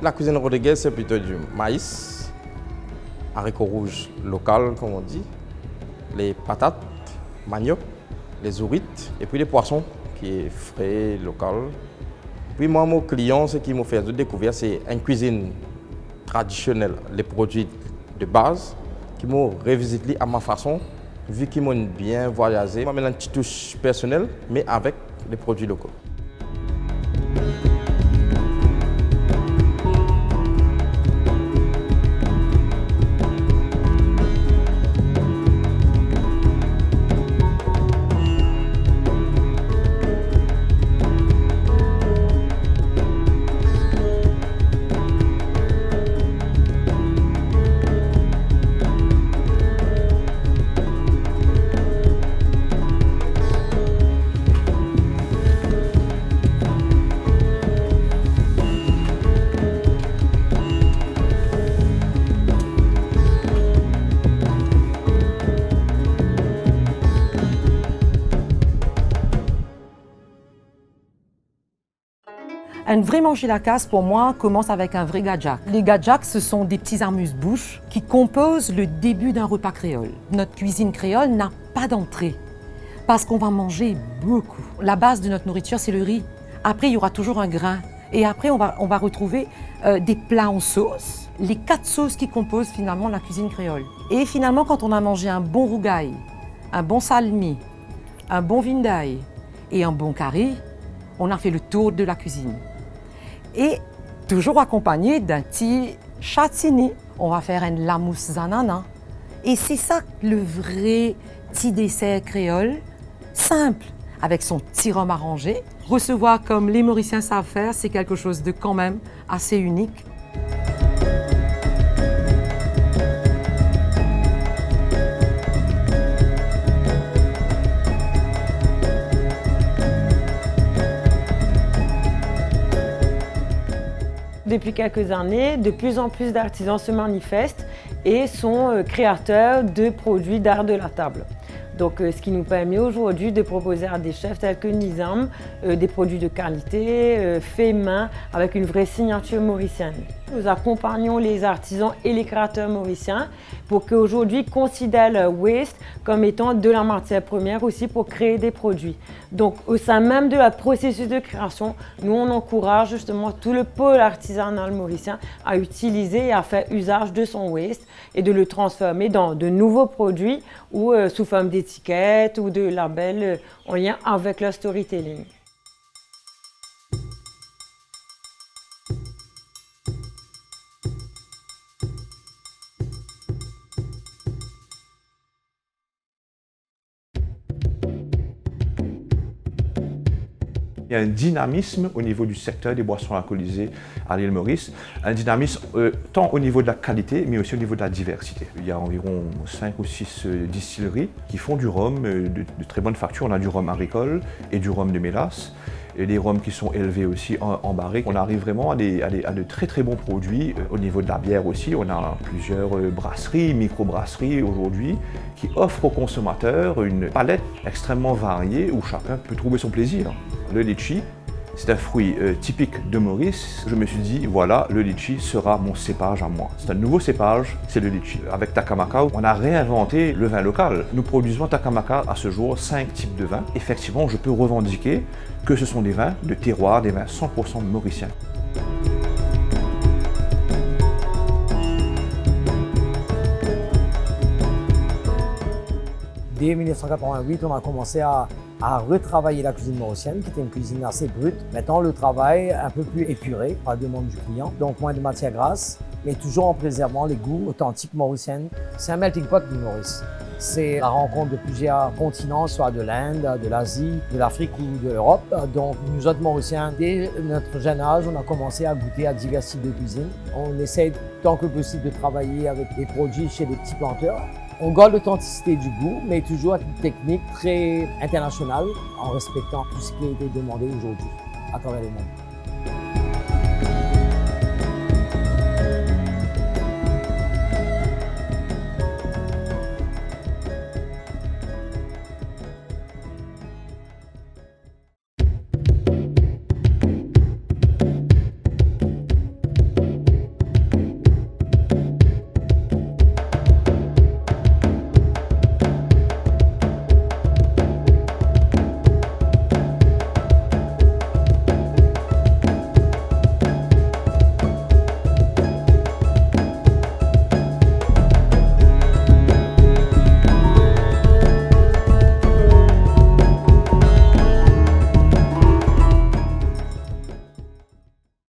La cuisine rodriguez, c'est plutôt du maïs, haricots rouges local, comme on dit, les patates, manioc, les ourites, et puis les poissons, qui est frais, local. Puis moi, mon client, ce qui m'a fait découvrir, c'est une cuisine traditionnelle, les produits de base, qui m'ont revisité à ma façon, vu qu'ils m'ont bien voyagé. Moi, une petite touche personnelle, mais avec les produits locaux. Un vrai manger la casse, pour moi, commence avec un vrai gadjak. Les gadjaks, ce sont des petits amuse-bouches qui composent le début d'un repas créole. Notre cuisine créole n'a pas d'entrée parce qu'on va manger beaucoup. La base de notre nourriture, c'est le riz. Après, il y aura toujours un grain. Et après, on va retrouver des plats en sauce, les 4 sauces qui composent finalement la cuisine créole. Et finalement, quand on a mangé un bon rougail, un bon salmi, un bon vindaï et un bon curry, on a fait le tour de la cuisine. Et toujours accompagné d'un petit chatini. On va faire un lamous zanana. Et c'est ça le vrai petit dessert créole, simple, avec son petit rhum arrangé. Recevoir comme les Mauriciens savent faire, c'est quelque chose de quand même assez unique. Depuis quelques années, de plus en plus d'artisans se manifestent et sont créateurs de produits d'art de la table. Donc, ce qui nous permet aujourd'hui de proposer à des chefs tels que Nizam des produits de qualité, faits main, avec une vraie signature mauricienne. Nous accompagnons les artisans et les créateurs mauriciens pour qu'aujourd'hui considèrent le waste comme étant de la matière première aussi pour créer des produits. Donc, au sein même de la processus de création, nous on encourage justement tout le pôle artisanal mauricien à utiliser et à faire usage de son waste et de le transformer dans de nouveaux produits ou sous forme d'étiquettes ou de labels en lien avec leur storytelling. Il y a un dynamisme au niveau du secteur des boissons alcoolisées à l'île Maurice, un dynamisme tant au niveau de la qualité, mais aussi au niveau de la diversité. Il y a environ 5 ou 6 distilleries qui font du rhum de très bonne facture. On a du rhum agricole et du rhum de mélasse, et des rhums qui sont élevés aussi en barrique. On arrive vraiment à de très très bons produits. Au niveau de la bière aussi, on a plusieurs brasseries, micro-brasseries aujourd'hui, qui offrent aux consommateurs une palette extrêmement variée où chacun peut trouver son plaisir. Le litchi, c'est un fruit typique de Maurice. Je me suis dit, voilà, le litchi sera mon cépage à moi. C'est un nouveau cépage, c'est le litchi. Avec Takamaka, on a réinventé le vin local. Nous produisons Takamaka à ce jour 5 types de vins. Effectivement, je peux revendiquer que ce sont des vins de terroir, des vins 100% mauriciens. Dès 1988, on a commencé à retravailler la cuisine mauricienne, qui était une cuisine assez brute. Maintenant, le travail un peu plus épuré à la demande du client, donc moins de matière grasse, mais toujours en préservant les goûts authentiques mauriciennes. C'est un melting pot du Maurice. C'est la rencontre de plusieurs continents, soit de l'Inde, de l'Asie, de l'Afrique ou de l'Europe. Donc nous autres Mauriciens, dès notre jeune âge, on a commencé à goûter à divers types de cuisine. On essaie tant que possible de travailler avec des produits chez des petits planteurs. On garde l'authenticité du goût, mais toujours avec une technique très internationale, en respectant tout ce qui a été demandé aujourd'hui à travers le monde.